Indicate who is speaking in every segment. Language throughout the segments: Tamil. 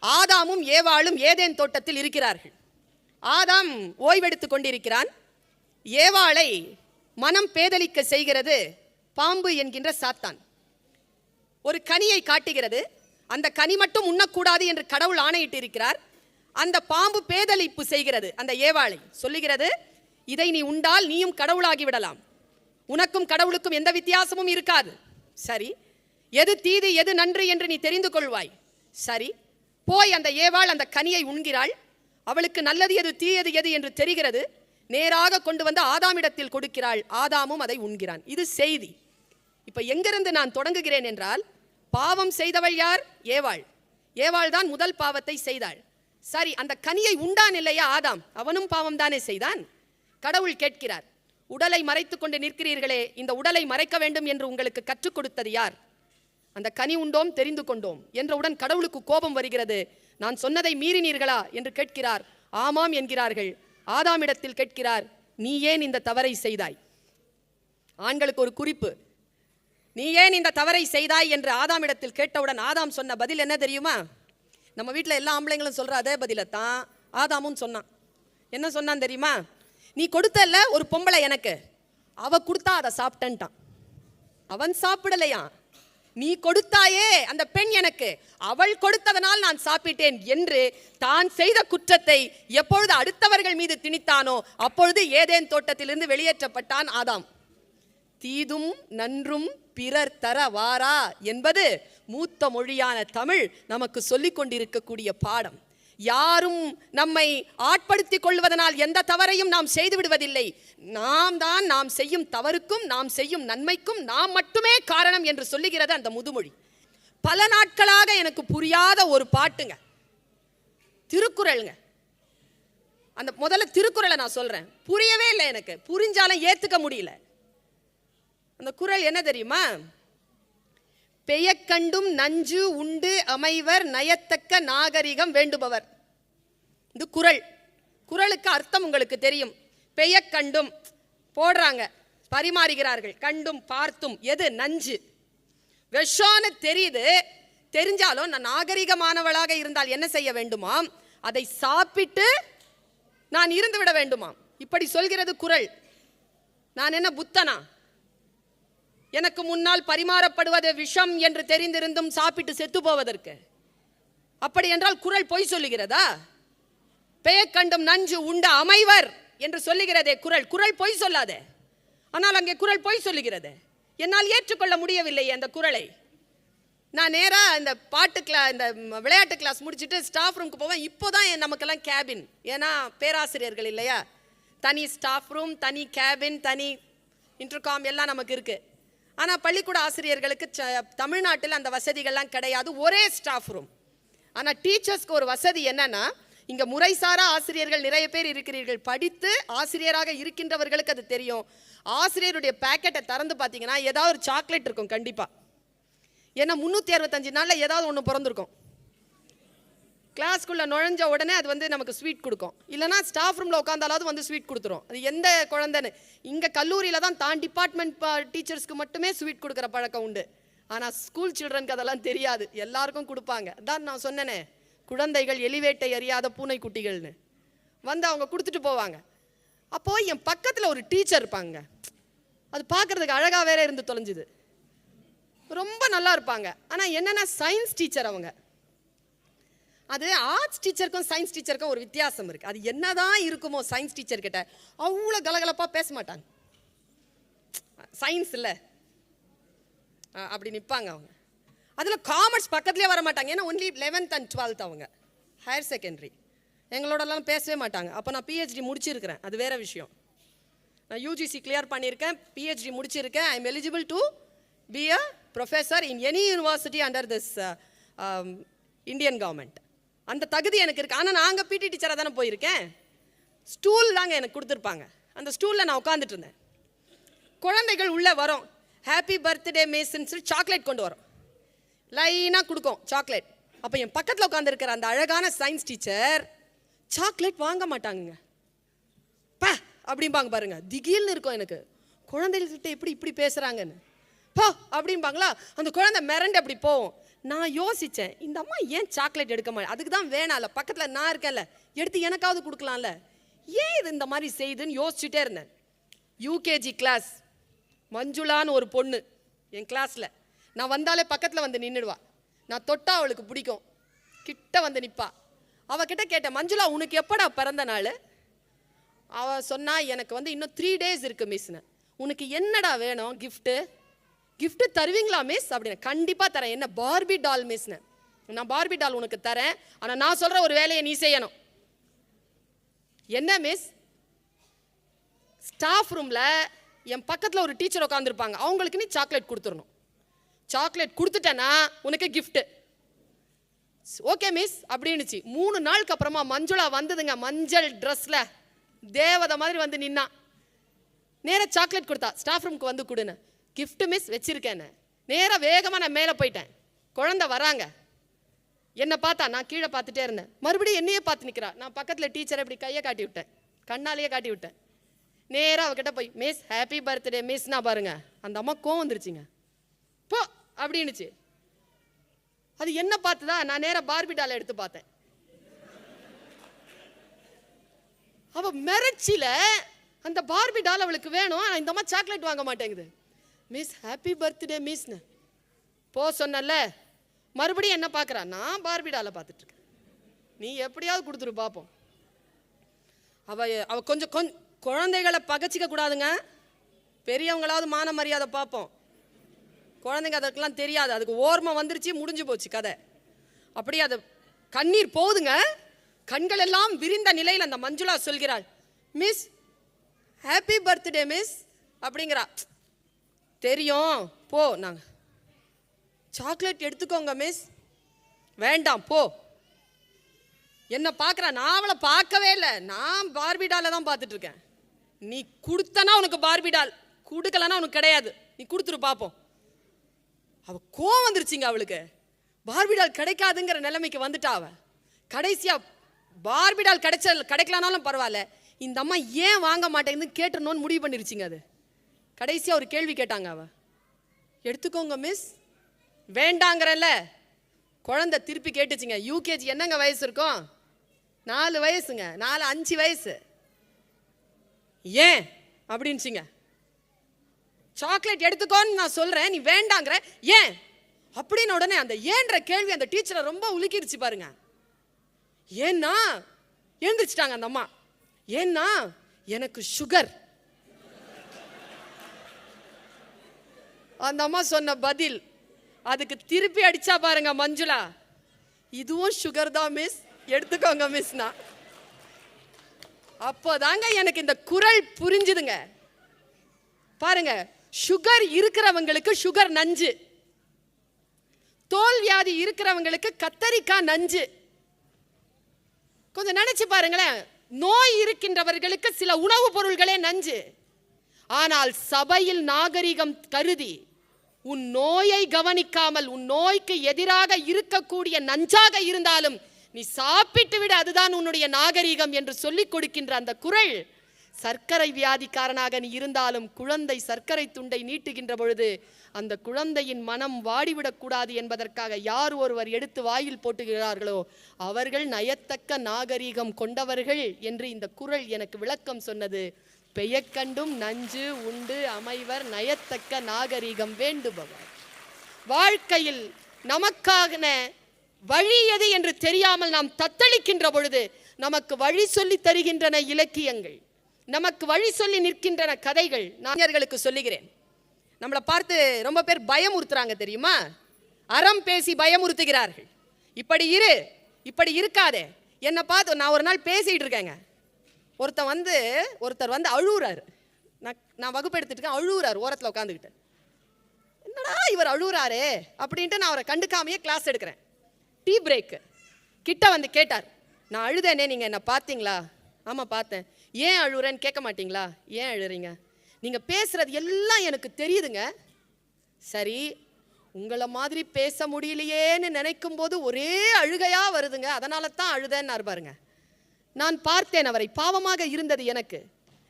Speaker 1: ஆதாமும் ஏவாளும் ஏதேன் தோட்டத்தில் இருக்கிறார்கள். ஆதாம் ஓய்வெடுத்துக் கொண்டிருக்கிறான். ஏவாளை மனம் பேதலிக்க செய்கிறது பாம்பு என்கின்ற சாத்தான். ஒரு கனியை காட்டுகிறது. அந்த கனி மட்டும் உண்ணக்கூடாது என்று கடவுள் ஆணையிட்டு இருக்கிறார். அந்த பாம்பு பேதலிப்பு செய்கிறது அந்த ஏவாளை. சொல்லுகிறது, இதை நீ உண்டால் நீயும் கடவுளாகி விடலாம், உனக்கும் கடவுளுக்கும் எந்த வித்தியாசமும் இருக்காது. சரி, எது தீது எது நன்று என்று நீ தெரிந்து கொள்வாய். சரி, போய் அந்த ஏவாள் அந்த கனியை உண்கிறாள். அவளுக்கு நல்லது எது தீயது எது என்று தெரிகிறது. நேராக கொண்டு வந்து ஆதாமிடத்தில் கொடுக்கிறாள். ஆதாமும் அதை உண்கிறான். இது செய்தி. இப்ப எங்கிருந்து நான் தொடங்குகிறேன் என்றால், பாவம் செய்தவள் யார்? ஏவாள். ஏவாள் தான் முதல் பாவத்தை செய்தாள். சரி, அந்த கனியை உண்டான் இல்லையா ஆதாம்? அவனும் பாவம் தானே செய்தான். கடவுள் கேட்கிறார், உடலை மறைத்துக் கொண்டு நிற்கிறீர்களே, இந்த உடலை மறைக்க வேண்டும் என்று உங்களுக்கு கற்றுக் கொடுத்தது யார்? அந்த கனி உண்டோம், தெரிந்து கொண்டோம் என்றவுடன் கடவுளுக்கு கோபம் வருகிறது. நான் சொன்னதை மீறினீர்களா என்று கேட்கிறார். ஆமாம் என்கிறார்கள். ஆதாமிடத்தில் கேட்கிறார், நீ ஏன் இந்த தவறை செய்தாய்? ஆண்களுக்கு ஒரு குறிப்பு, நீ ஏன் இந்த தவறை செய்தாய் என்று ஆதாமிடத்தில் கேட்டவுடன் ஆதாம் சொன்ன பதில் என்ன தெரியுமா? நம்ம வீட்டில் எல்லா ஆம்பளைங்களும் சொல்ற அதே பதிலைத்தான் ஆதாமும் சொன்னான். என்ன சொன்னான் தெரியுமா? நீ கொடுத்தல்ல ஒரு பொம்பளை எனக்கு, அவ கொடுத்தா அதை சாப்பிட்டான். அவன் சாப்பிடலையா, நீ கொடுத்தாயே அந்த பெண் எனக்கு, அவள் கொடுத்ததனால் நான் சாப்பிட்டேன் என்று தான் செய்த குற்றத்தை எப்பொழுது அடுத்தவர்கள் மீது திணித்தானோ அப்பொழுது ஏதேன் தோட்டத்திலிருந்து வெளியேற்றப்பட்டான் ஆதாம். தீதும் நன்றும் பிறர் தர வாரா என்பது மூத்த மொழியான தமிழ் நமக்கு சொல்லிக் கொண்டிருக்கக்கூடிய பாடம். யாரும் நம்மை ஆட்படுத்திக் கொள்வதனால் எந்த தவறையும் நாம் செய்து விடுவதில்லை. நாம் தான் நாம் செய்யும் தவறுக்கும் நாம் செய்யும் நன்மைக்கும் நாம் மட்டுமே காரணம் என்று சொல்லுகிறது அந்த முதுமொழி. பல நாட்களாக எனக்கு புரியாத ஒரு பாட்டுங்க, திருக்குறள்ங்க. அந்த முதல்ல திருக்குறளை நான் சொல்றேன், புரியவே இல்லை எனக்கு, புரிஞ்சாலும் ஏத்துக்க முடியல. அந்த குறள் என்ன தெரியுமா? பெயக்கண்டும் நஞ்சு உண்டு அமைவர் நயத்தக்க நாகரிகம் வேண்டுபவர். இது குறள். குறளுக்கு அர்த்தம் உங்களுக்கு தெரியும். பெயக்கண்டும் போடுறாங்க, பரிமாறுகிறார்கள், கண்டும் பார்த்தும் எது நஞ்சு விஷம்னு தெரியுது. தெரிஞ்சாலும் நான் நாகரிகமானவளாக இருந்தால் என்ன செய்ய வேண்டுமாம்? அதை சாப்பிட்டு நான் இருந்து விட வேண்டுமாம். இப்படி சொல்கிறது குறள். நான் என்ன புத்தனா? எனக்கு முன்னால் பரிமாறப்படுவது விஷம் என்று தெரிந்திருந்தும் சாப்பிட்டு செத்து போவதற்கு? அப்படி என்றால் குறள் பொய் சொல்லுகிறதா? பெயக்கண்டும் நஞ்சு உண்ட அமைவர் என்று சொல்லுகிறதே குறள். குறள் பொய் சொல்லாதே, ஆனால் அங்கே குறள் பொய் சொல்லுகிறது. என்னால் ஏற்றுக்கொள்ள முடியவில்லை அந்த குறளை. நான் நேராக இந்த இந்த விளையாட்டு கிளாஸ் முடிச்சுட்டு ஸ்டாஃப் ரூமுக்கு போவேன். இப்போதான் நமக்கெல்லாம் கேபின், ஏன்னா பேராசிரியர்கள் இல்லையா, தனி ஸ்டாஃப் ரூம், தனி கேபின், தனி இன்டர்காம் எல்லாம் நமக்கு இருக்கு. ஆனால் பள்ளிக்கூட ஆசிரியர்களுக்கு தமிழ்நாட்டில் அந்த வசதிகள்லாம் கிடையாது, ஒரே ஸ்டாஃப் ரூம். ஆனால் டீச்சர்ஸ்க்கு ஒரு வசதி என்னன்னா, இங்கே முறைசாரா ஆசிரியர்கள் நிறைய பேர் இருக்கிறீர்கள், படித்து ஆசிரியராக இருக்கின்றவர்களுக்கு அது தெரியும். ஆசிரியருடைய பேக்கெட்டை திறந்து பார்த்தீங்கன்னா ஏதாவது ஒரு சாக்லேட் இருக்கும் கண்டிப்பாக. ஏன்னா 365 நாளில் ஏதாவது ஒன்று பிறந்திருக்கும். கிளாஸ்க்குள்ளே நுழைஞ்ச உடனே அது நமக்கு ஸ்வீட் கொடுக்கும், இல்லைனா ஸ்டாஃப் ரூமில் உட்காந்தாலாவது ஸ்வீட் கொடுத்துரும். அது எந்த குழந்தைன்னு, இங்கே கல்லூரியில் தான் தான் டிபார்ட்மெண்ட் டீச்சர்ஸ்க்கு மட்டுமே ஸ்வீட் கொடுக்குற பழக்கம் உண்டு. ஆனால் ஸ்கூல் சில்ட்ரனுக்கு அதெல்லாம் தெரியாது, எல்லாருக்கும் கொடுப்பாங்க. அதான் நான் சொன்னேனே, குழந்தைகள் எலிவேட்டை அறியாத பூனை குட்டிகள்னு அவங்க கொடுத்துட்டு போவாங்க. அப்போது என் பக்கத்தில் ஒரு டீச்சர் இருப்பாங்க, அது பார்க்குறதுக்கு அழகாக வேற இருந்து தொலைஞ்சுது, ரொம்ப நல்லா இருப்பாங்க. ஆனால் என்னென்னா சயின்ஸ் டீச்சர் அவங்க. அது ஆர்ட்ஸ் டீச்சருக்கும் சயின்ஸ் டீச்சருக்கும் ஒரு வித்தியாசம் இருக்குது. அது என்னதான் இருக்குமோ சயின்ஸ் டீச்சர் கிட்ட அவ்வளோ கலகலப்பாக பேச மாட்டாங்க. சயின்ஸ் இல்லை அப்படி நிற்பாங்க அவங்க. அதில் காமர்ஸ் பக்கத்துலேயே வர மாட்டாங்க, ஏன்னா ஒன்லி 11th and 12th அவங்க ஹையர் செகண்டரி. எங்களோடலாம் பேசவே மாட்டாங்க. அப்போ நான் பிஹெச்டி முடிச்சிருக்கிறேன், அது வேற விஷயம். நான் யூஜிசி கிளியர் பண்ணியிருக்கேன், பிஹெச்டி முடிச்சிருக்கேன். I am eligible to be a professor in any university under this Indian government. அந்த தகுதி எனக்கு இருக்குது. ஆனால் நாங்கள் பிடி டீச்சராக தானே போயிருக்கேன். ஸ்டூல் தாங்க எனக்கு கொடுத்துருப்பாங்க, அந்த ஸ்டூலில் நான் உட்காந்துட்டு இருந்தேன். குழந்தைகள் உள்ளே வரும், ஹாப்பி பர்த்டே மிஸ்ன்னு சொல்லி சாக்லேட் கொண்டு வரும், லைனாக கொடுக்கும் சாக்லேட். அப்போ என் பக்கத்தில் உட்காந்துருக்கிற அந்த அழகான சயின்ஸ் டீச்சர் சாக்லேட் வாங்க மாட்டாங்க. பா அப்படிம்பாங்க பாருங்க, திகில்னு இருக்கும் எனக்கு. குழந்தைகிட்ட எப்படி இப்படி பேசுகிறாங்கன்னு போ அப்படிம்பாங்களா. அந்த குழந்தை மிரண்டு அப்படி போவோம். நான் யோசித்தேன், இந்த அம்மா ஏன் சாக்லேட் எடுக்க மாட்டேன், அதுக்கு தான் வேணாம்ல, பக்கத்தில் நான் இருக்கேன்ல, எடுத்து எனக்காவது கொடுக்கலாம்ல, ஏன் இது இந்த மாதிரி செய்யுதுன்னு யோசிச்சுட்டே இருந்தேன். யூகேஜி கிளாஸ், மஞ்சுளான்னு ஒரு பொண்ணு என் கிளாஸில். நான் வந்தாலே பக்கத்தில் வந்து நின்றுடுவா. நான் தொட்டா அவளுக்கு பிடிக்கும், கிட்ட வந்து நிற்பா. அவகிட்ட கேட்டேன், மஞ்சுளா உனக்கு எப்படா பிறந்த நாள்? அவள் சொன்னா, எனக்கு வந்து இன்னும் 3 days இருக்குது மிஸ்னு. உனக்கு என்னடா வேணும் கிஃப்ட்டு தருவீங்களா மிஸ் அப்படின்னு. கண்டிப்பாக தரேன். என்ன? பார்பி டால் மிஸ்னு. நான் பார்பி டால் உனக்கு தரேன், ஆனால் நான் சொல்கிற ஒரு வேலையை நீ செய்யணும். என்ன மிஸ்? ஸ்டாஃப் ரூமில் என் பக்கத்தில் ஒரு டீச்சர் உட்காந்துருப்பாங்க, அவங்களுக்கு நீ சாக்லேட் கொடுத்துடணும். சாக்லேட் கொடுத்துட்டேன்னா உனக்கு கிஃப்ட்டு. Okay miss அப்படின்னுச்சு. 3 நாளுக்கு அப்புறமா மஞ்சுளா வந்ததுங்க, மஞ்சள் ட்ரெஸ்ஸில் தேவதை மாதிரி வந்து நின்னா. நேராக சாக்லேட் கொடுத்தா, ஸ்டாஃப் ரூமுக்கு வந்து கொடுன்னு. கிஃப்ட் மிஸ் வச்சிருக்கேன்னு. நேராக வேகமாக நான் மேலே போயிட்டேன். குழந்தை வராங்க, என்னை பார்த்தா, நான் கீழே பார்த்துட்டே இருந்தேன். மறுபடியும் என்னையே பார்த்து நிற்கிறா. நான் பக்கத்தில் டீச்சரை இப்படி கையை காட்டி விட்டேன், கண்ணாலேயே காட்டி விட்டேன். நேராக அவகிட்ட போய், மிஸ் ஹாப்பி பர்த்டே மிஸ்னா பாருங்க. அந்த அம்மா கோவம் வந்துருச்சுங்க. போ அப்படின்னுச்சு. அது என்ன பார்த்துதா, நான் நேராக பார்பி டாலை எடுத்து பார்த்தேன். அவ மிரட்சியில அந்த பார்பி டால் அவளுக்கு வேணும், ஆனால் இந்த அம்மா சாக்லேட் வாங்க மாட்டேங்குது. மிஸ் ஹாப்பி பர்த்டே மிஸ்னு போ சொன்னல. மறுபடியும் என்ன பார்க்குறா, நான் பார்பி டாலை பார்த்துட்டு இருக்கேன், நீ எப்படியாவது கொடுத்துரு பார்ப்போம். அவ கொஞ்சம் குழந்தைகளை பகச்சிக்க கூடாதுங்க. பெரியவங்களாவது மான மரியாதை பார்ப்போம். குழந்தைங்க அதற்கெல்லாம் தெரியாது, அதுக்கு ஓர்மை வந்துருச்சு, முடிஞ்சு போச்சு கதை. அப்படியே அது கண்ணீர் போகுதுங்க, கண்கள் எல்லாம் விரிந்த நிலையில் அந்த மஞ்சுளா சொல்கிறாள், மிஸ் ஹாப்பி பர்த்டே மிஸ் அப்படிங்கிறா. தெரியும் போ, நாங்கள் சாக்லேட் எடுத்துக்கோங்க மிஸ். வேண்டாம் போ. என்ன பார்க்குறா, நான் அவளை பார்க்கவே இல்லை, நான் பார்பி டாலை தான் பார்த்துட்டு இருக்கேன். நீ கொடுத்தனா உனக்கு பார்பி டால், கொடுக்கலன்னா உனக்கு கிடையாது, நீ கொடுத்துரு பார்ப்போம். அவள் கோவம் வந்துருச்சுங்க அவளுக்கு. பார்பி டால் கிடைக்காதுங்கிற நிலைமைக்கு வந்துட்டா அவ. கடைசியா பார்பி டால் கிடைக்கலனாலும் பரவாயில்ல, இந்த அம்மா ஏன் வாங்க மாட்டேங்குதுன்னு கேட்டுறணும்னு முடிவு பண்ணிருச்சுங்க. அது கடைசியா ஒரு கேள்வி கேட்டாங்க. அவ எடுத்துக்கோங்க மிஸ். வேண்டாங்கிறல்ல. குழந்தை திருப்பி கேட்டுச்சுங்க. யூகேஜி என்னங்க வயசு இருக்கும்? 4 வயசுங்க, 4-5 வயசு. ஏன் அப்படின்னுச்சுங்க. சாக்லேட் எடுத்துக்கோன்னு நான் சொல்றேன், நீ வேண்டாங்கிற, ஏன் அப்படின்னு. உடனே அந்த ஏன்ற கேள்வி அந்த டீச்சரை ரொம்ப உலுக்கிடுச்சு பாருங்க. ஏன்னா எழுந்திரிச்சிட்டாங்க அந்த அம்மா. ஏன்னா எனக்கு சுகர். அந்த அம்மா சொன்ன பதில் அதுக்கு திருப்பி அடிச்சா பாருங்க மஞ்சுளா, இதுவும் சுகர் தான் மிஸ், எடுத்துக்கோங்க மிஸ்னா. அப்போதாங்க எனக்கு இந்த குரல் புரிஞ்சுதுங்க. பாருங்க, சுகர் இருக்கிறவங்களுக்கு சுகர் நஞ்சு, தோல் வியாதி இருக்கிறவங்களுக்கு கத்தரிக்காய் நஞ்சு. கொஞ்சம் நினைச்சு பாருங்களேன், நோய் இருக்கின்றவர்களுக்கு சில உணவுப் பொருள்களே நஞ்சு. ஆனால் சபையில் நாகரிகம் கருதி உன் நோயை கவனிக்காமல், உன் நோய்க்கு எதிராக இருக்கக்கூடிய நஞ்சாக இருந்தாலும் நீ சாப்பிட்டு விட, அதுதான் உன்னுடைய நாகரிகம் என்று சொல்லிக் கொடுக்கின்ற அந்த குரல், சர்க்கரை வியாதிக்காரனாக நீ இருந்தாலும் குழந்தை சர்க்கரை துண்டை நீட்டுகின்ற பொழுது அந்த குழந்தையின் மனம் வாடிவிடக்கூடாது என்பதற்காக யார் ஒருவர் எடுத்து வாயில் போட்டுகிறார்களோ அவர்கள் நயத்தக்க நாகரிகம் கொண்டவர்கள் என்று இந்த குரல் எனக்கு விளக்கம் சொன்னது. பெயக்கண்டும் நஞ்சு உண்டு அமைவர் நயத்தக்க நாகரிகம் வேண்டுபவர். வாழ்க்கையில் நமக்கான வழி எது என்று தெரியாமல் நாம் தத்தளிக்கின்ற பொழுது நமக்கு வழி சொல்லி தருகின்றன இலக்கியங்கள், நமக்கு வழி சொல்லி நிற்கின்றன கதைகள். நான் சொல்லுகிறேன், நம்மளை பார்த்து ரொம்ப பேர் பயமுறுத்துறாங்க தெரியுமா? அறம் பேசி பயமுறுத்துகிறார்கள். இப்படி இரு, இப்படி இருக்காதே. என்னை பார்த்து நான் ஒரு நாள் பேசிட்டு இருக்கேங்க, ஒருத்தர் வந்து அழுகுறாரு. நான் வகுப்பு எடுத்துட்டு இருக்கேன், அழுகுறாரு ஓரத்தில் உட்காந்துக்கிட்டு. என்னடா இவர் அழுகுறாரே அப்படின்ட்டு நான் அவரை கண்டுக்காமையே கிளாஸ் எடுக்கிறேன். டீ பிரேக்கு கிட்ட வந்து கேட்டார், நான் அழுதேனே, நீங்கள் என்ன பார்த்தீங்களா? ஆமாம் பார்த்தேன். ஏன் அழுகுறேன்னு கேட்க மாட்டீங்களா? ஏன் அழுறீங்க? நீங்கள் பேசுறது எல்லாம் எனக்கு தெரியுதுங்க. சரி, உங்களை மாதிரி பேச முடியலையேன்னு நினைக்கும் போது ஒரே அழுகையா வருதுங்க, அதனால தான் அழுதேன்னு பாருங்க. நான் பார்த்தேன் அவரை, பாவமாக இருந்தது எனக்கு.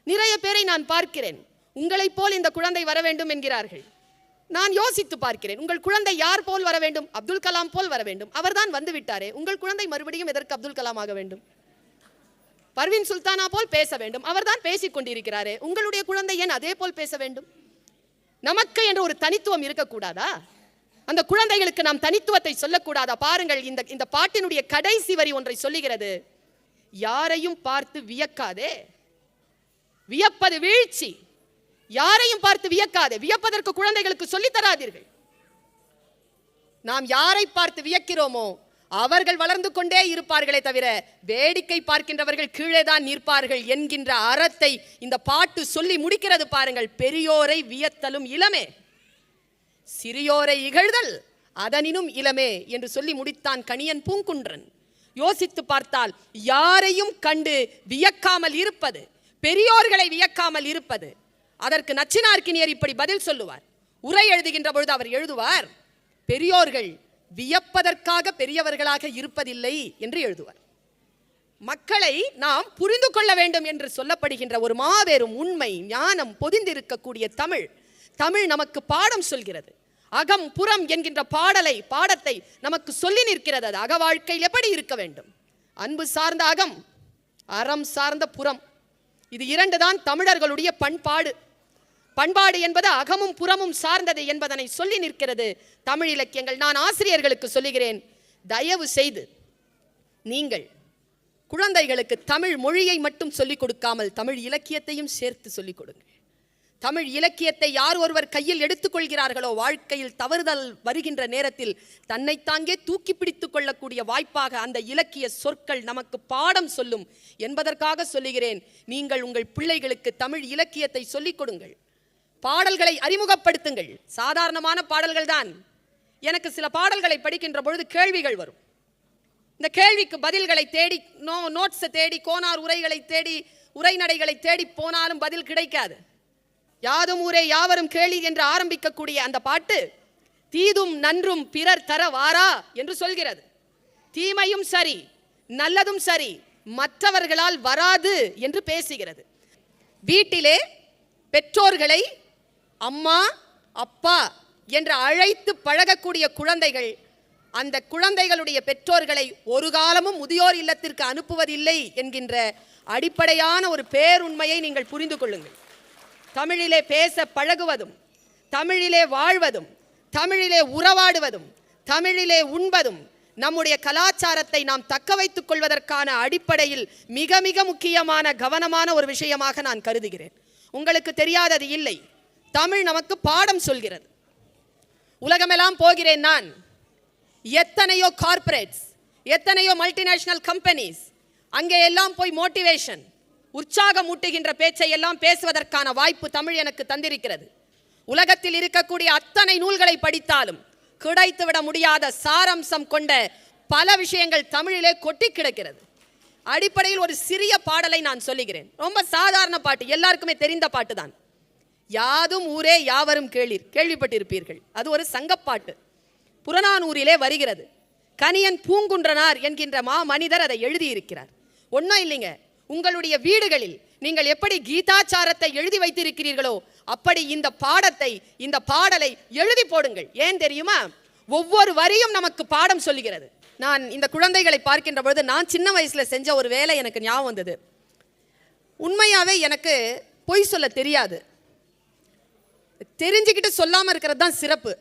Speaker 1: நிறைய பேரை நான் பார்க்கிறேன், உங்களைப் போல் இந்த குழந்தை வர வேண்டும் என்கிறார்கள். நான் யோசித்து பார்க்கிறேன். உங்கள் குழந்தை யார் போல் வர வேண்டும்? அப்துல் கலாம் போல் வர வேண்டும். அவர்தான் வந்து விட்டாரே. உங்கள் குழந்தை மறுபடியும் எதற்கு அப்துல் கலாம் ஆக வேண்டும்? பர்வீன் சுல்தானா போல் பேச வேண்டும். அவர்தான் பேசிக் கொண்டிருக்கிறாரே. உங்களுடைய குழந்தை ஏன் அதே போல் பேச வேண்டும்? நமக்கு என்று ஒரு தனித்துவம் இருக்கக்கூடாதா? அந்த குழந்தைகளுக்கு நாம் தனித்துவத்தை சொல்லக்கூடாதா? பாருங்கள், இந்த பாட்டினுடைய கடைசி வரி ஒன்றை சொல்லுகிறது. யாரையும் பார்த்து வியக்காதே. வியப்பது வீழ்ச்சி. யாரையும் பார்த்து வியக்காதே. வியப்பதற்கு குழந்தைகளுக்கு சொல்லித் தராதீர்கள். நாம் யாரை பார்த்து வியக்கிறோமோ அவர்கள் வளர்ந்து கொண்டே இருப்பார்களே தவிர வேடிக்கை பார்க்கின்றவர்கள் கீழே தான் நிற்பார்கள் என்கின்ற அறத்தை இந்த பாட்டு சொல்லி முடிக்கிறது. பாருங்கள், பெரியோரை வியத்தலும் இளமே, சிறியோரை இகழ்தல் அதனினும் இளமே என்று சொல்லி முடித்தான் கணியன் பூங்குன்றன். யோசித்து பார்த்தால் யாரையும் கண்டு வியக்காமல் இருப்பது, பெரியோர்களை வியக்காமல் இருப்பது, அதற்கு நச்சினார்க்கினியர் இப்படி பதில் சொல்லுவார். உரை எழுதுகின்ற பொழுது அவர் எழுதுவார், பெரியோர்கள் வியப்பதற்காக பெரியவர்களாக இருப்பதில்லை என்று எழுதுவார். மக்களை நாம் புரிந்து கொள்ள வேண்டும் என்று சொல்லப்படுகின்ற ஒரு மாபெரும் உண்மை ஞானம் பொதிந்திருக்கக்கூடிய தமிழ் நமக்கு பாடம் சொல்கிறது. அகம் புறம் என்கின்ற பாடத்தை நமக்கு சொல்லி நிற்கிறது. அது அக வாழ்க்கையில் எப்படி இருக்க வேண்டும்? அன்பு சார்ந்த அகம், அறம் சார்ந்த புறம். இது இரண்டு தான் தமிழர்களுடைய பண்பாடு என்பது அகமும் புறமும் சார்ந்தது என்பதனை சொல்லி நிற்கிறது தமிழ் இலக்கியங்கள். நான் ஆசிரியர்களுக்கு சொல்லுகிறேன், தயவு செய்து நீங்கள் குழந்தைகளுக்கு தமிழ் மொழியை மட்டும் சொல்லிக் கொடுக்காமல் தமிழ் இலக்கியத்தையும் சேர்த்து சொல்லிக் கொடுங்கள். தமிழ் இலக்கியத்தை யார் ஒருவர் கையில் எடுத்துக்கொள்கிறார்களோ வாழ்க்கையில் தவறுதல் வருகின்ற நேரத்தில் தன்னைத்தாங்கே தூக்கி பிடித்துக் கொள்ளக்கூடிய வாய்ப்பாக அந்த இலக்கிய சொற்கள் நமக்கு பாடம் சொல்லும் என்பதற்காக சொல்லுகிறேன். நீங்கள் உங்கள் பிள்ளைகளுக்கு தமிழ் இலக்கியத்தை சொல்லிக் கொடுங்கள். பாடல்களை அறிமுகப்படுத்துங்கள். சாதாரணமான பாடல்கள் தான். எனக்கு சில பாடல்களை படிக்கின்ற பொழுது கேள்விகள் வரும். இந்த கேள்விக்கு பதில்களை தேடி நோட்ஸை தேடி கோனார் உரைகளை தேடி உரைநடைகளை தேடி போனாலும் பதில் கிடைக்காது. யாதும் ஊரே யாவரும் கேளீர் என்று ஆரம்பிக்கக்கூடிய அந்த பாட்டு தீதும் நன்றும் பிறர் தர வாரா என்று சொல்கிறது. தீமையும் சரி நல்லதும் சரி மற்றவர்களால் வராது என்று பேசுகிறது. வீட்டிலே பெற்றோர்களை அம்மா அப்பா என்று அழைத்து பழகக்கூடிய குழந்தைகள் அந்த குழந்தைகளுடைய பெற்றோர்களை ஒரு காலமும் முதியோர் இல்லத்திற்கு அனுப்புவதில்லை என்கின்ற அடிப்படையான ஒரு பேருண்மையை நீங்கள் புரிந்து கொள்ளுங்கள். தமிழிலே பேச பழகுவதும், தமிழிலே வாழ்வதும், தமிழிலே உறவாடுவதும், தமிழிலே உண்பதும் நம்முடைய கலாச்சாரத்தை நாம் தக்க வைத்துக் கொள்வதற்கான அடிப்படையில் மிக மிக முக்கியமான கவனமான ஒரு விஷயமாக நான் கருதுகிறேன். உங்களுக்கு தெரியாதது இல்லை, தமிழ் நமக்கு பாடம் சொல்கிறது. உலகமெல்லாம் போகிறேன் நான். எத்தனையோ கார்ப்பரேட்ஸ், எத்தனையோ மல்டிநேஷனல் கம்பெனிஸ், அங்கே எல்லாம் போய் மோட்டிவேஷன், உற்சாகம் ஊட்டுகின்ற பேச்சை எல்லாம் பேசுவதற்கான வாய்ப்பு தமிழ் எனக்கு தந்திருக்கிறது. உலகத்தில் இருக்கக்கூடிய அத்தனை நூல்களை படித்தாலும் கிடைத்துவிட முடியாத சாரம்சம் கொண்ட பல விஷயங்கள் தமிழிலே கொட்டி கிடக்கிறது. அடிப்படையில் ஒரு சிறிய பாடலை நான் சொல்லுகிறேன். ரொம்ப சாதாரண பாட்டு, எல்லாருக்குமே தெரிந்த பாட்டு தான். யாதும் ஊரே யாவரும் கேளீர், கேள்விப்பட்டிருப்பீர்கள். அது ஒரு சங்கப்பாட்டு, புறநானூரிலே வருகிறது. கணியன் பூங்குன்றனார் என்கின்ற மனிதர் அதை எழுதியிருக்கிறார். ஒன்றும் இல்லைங்க, உங்களுடைய வீடுகளில் நீங்கள் எப்படி கீதாச்சாரத்தை எழுதி வைத்திருக்கிறீர்களோ அப்படி இந்த பாடலை எழுதி போடுங்கள். ஏன் தெரியுமா? ஒவ்வொரு வரியும் நமக்கு பாடம் சொல்லுகிறது. நான் இந்த குழந்தைகளை பார்க்கின்ற பொழுது நான் சின்ன வயசுல செஞ்ச ஒரு வேலை எனக்கு ஞாபகம் வந்தது. உண்மையாவே எனக்கு பொய் சொல்ல தெரியாது. தெரிஞ்சுக்கிட்டு சொல்லாம இருக்கிறது தான் சிறப்பு.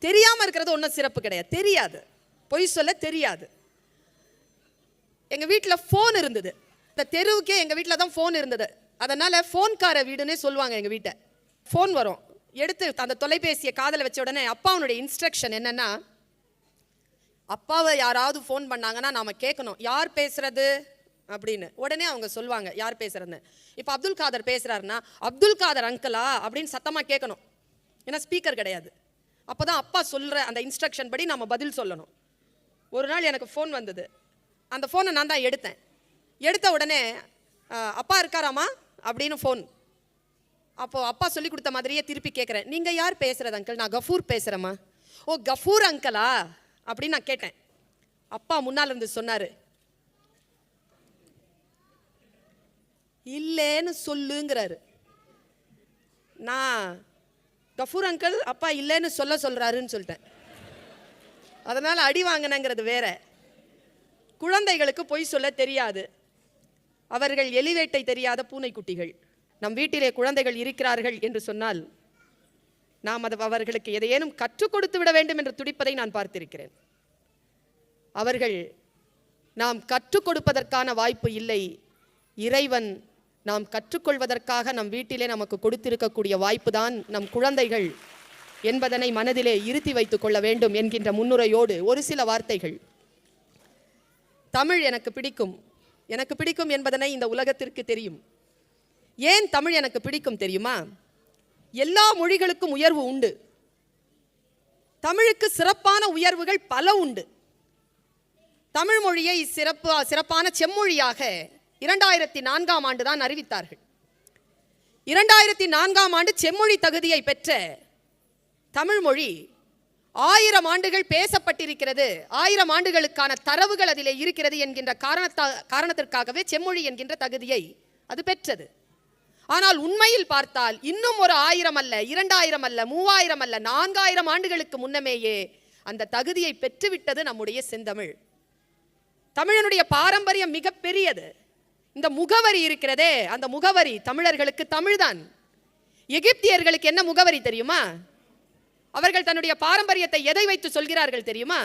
Speaker 1: தெரியாம இருக்கிறது ஒன்றும் சிறப்பு கிடையாது. தெரியாது, பொய் சொல்ல தெரியாது. எங்க வீட்டில் ஃபோன் இருந்தது. இந்த தெருவுக்கே எங்க வீட்டில் தான் ஃபோன் இருந்தது. அதனால ஃபோன்கார வீடுன்னே சொல்லுவாங்க. எங்க வீட்டை ஃபோன் வரும், எடுத்து அந்த தொலைபேசியை காதல வச்ச உடனே அப்பாவுடைய இன்ஸ்ட்ரக்ஷன் என்னன்னா, அப்பாவை யாராவது ஃபோன் பண்ணாங்கன்னா நாம கேட்கணும் யார் பேசுறது அப்படின்னு. உடனே அவங்க சொல்லுவாங்க யார் பேசுறதுன்னு. இப்போ அப்துல் காதர் பேசுறாருன்னா அப்துல் காதர் அங்கிளா அப்படின்னு சத்தமா கேட்கணும். ஏன்னா ஸ்பீக்கர் கிடையாது. அப்போதான் அப்பா சொல்ற அந்த இன்ஸ்ட்ரக்ஷன் படி நம்ம பதில் சொல்லணும். ஒரு நாள் எனக்கு ஃபோன் வந்தது. அந்த ஃபோனை நான் தான் எடுத்தேன். எடுத்த உடனே அப்பா இருக்காராமா அப்படின்னு ஃபோன். அப்போது அப்பா சொல்லி கொடுத்த மாதிரியே திருப்பி கேட்குறேன், நீங்கள் யார் பேசுகிறது அங்கிள்? நான் கஃபூர் பேசுகிறேம்மா. ஓ கஃபூர் அங்கிளா அப்படின்னு நான் கேட்டேன். அப்பா முன்னால் இருந்து சொன்னார், இல்லைன்னு சொல்லுங்கிறாரு. நான் கஃபூர் அங்கிள் அப்பா இல்லைன்னு சொல்றாருன்னு சொல்லிட்டேன். அதனால் அடி வாங்கினங்கிறது வேற. குழந்தைகளுக்கு பொய் சொல்ல தெரியாது. அவர்கள் எலிவேட்டை தெரியாத பூனைக்குட்டிகள். நம் வீட்டிலே குழந்தைகள் இருக்கிறார்கள் என்று சொன்னால் நாம் அவர்களுக்கு எதையேனும் கற்றுக் கொடுத்து விட வேண்டும் என்று துடிப்பதை நான் பார்த்திருக்கிறேன். அவர்கள் நாம் கற்றுக் கொடுப்பதற்கான வாய்ப்பு இல்லை. இறைவன் நாம் கற்றுக்கொள்வதற்காக நம் வீட்டிலே நமக்கு கொடுத்திருக்கக்கூடிய வாய்ப்பு தான் நம் குழந்தைகள் என்பதனை மனதிலே இருத்தி வைத்துக் கொள்ள வேண்டும் என்கின்ற முன்னுரையோடு ஒரு சில வார்த்தைகள். தமிழ் எனக்கு பிடிக்கும். எனக்கு பிடிக்கும் என்பதனை இந்த உலகத்திற்கு தெரியும். ஏன் தமிழ் எனக்கு பிடிக்கும் தெரியுமா? எல்லா மொழிகளுக்கும் உயர்வு உண்டு. தமிழுக்கு சிறப்பான உயர்வுகள் பல உண்டு. தமிழ் மொழியை சிறப்பான செம்மொழியாக 2004ஆம் ஆண்டு தான் அறிவித்தார்கள். 2004ஆம் ஆண்டு செம்மொழி தகுதியை பெற்ற தமிழ் மொழி 1000 ஆண்டுகள் பேசப்பட்டிருக்கிறது. 1000 ஆண்டுகளுக்கான தரவுகள் அதிலே இருக்கிறது என்கின்ற காரணத்திற்காகவே செம்மொழி என்கின்ற தகுதியை அது பெற்றது. ஆனால் உண்மையில் பார்த்தால் இன்னும் ஒரு 1000 அல்ல, 2000 அல்ல, 3000 அல்ல, 4000 ஆண்டுகளுக்கு முன்னமேயே அந்த தகுதியை பெற்றுவிட்டது நம்முடைய செந்தமிழ். தமிழனுடைய பாரம்பரியம் மிக பெரியது. இந்த முகவரி இருக்கிறதே, அந்த முகவரி தமிழர்களுக்கு தமிழ்தான். எகிப்தியர்களுக்கு என்ன முகவரி தெரியுமா? அவர்கள் தன்னுடைய பாரம்பரியத்தை எதை வைத்து சொல்கிறார்கள் தெரியுமா?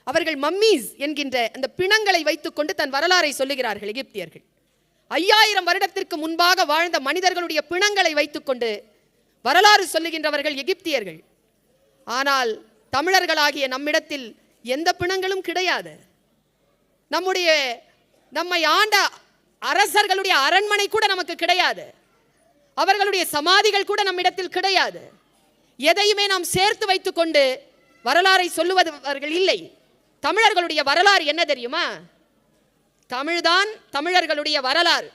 Speaker 1: அவர்கள் மம்மீஸ் என்கின்ற அந்த பிணங்களை வைத்துக்கொண்டு தன் வரலாறை சொல்லுகிறார்கள். எகிப்தியர்கள் 5000 வருடத்திற்கு முன்பாக வாழ்ந்த மனிதர்களுடைய பிணங்களை வைத்துக்கொண்டு வரலாறு சொல்லுகின்றவர்கள் எகிப்தியர்கள். ஆனால் தமிழர்களாகிய நம்மிடத்தில் எந்த பிணங்களும் கிடையாது. நம்மை ஆண்ட அரசர்களுடைய அரண்மனை கூட நமக்கு கிடையாது. அவர்களுடைய சமாதிகள் கூட நம்மிடத்தில் கிடையாது. எதையுமே நாம் சேர்த்து வைத்துக்கொண்டு வரலாறை சொல்லுவதவர்கள் இல்லை. தமிழர்களுடைய வரலாறு என்ன தெரியுமா? தமிழ்தான் தமிழர்களுடைய வரலாறு.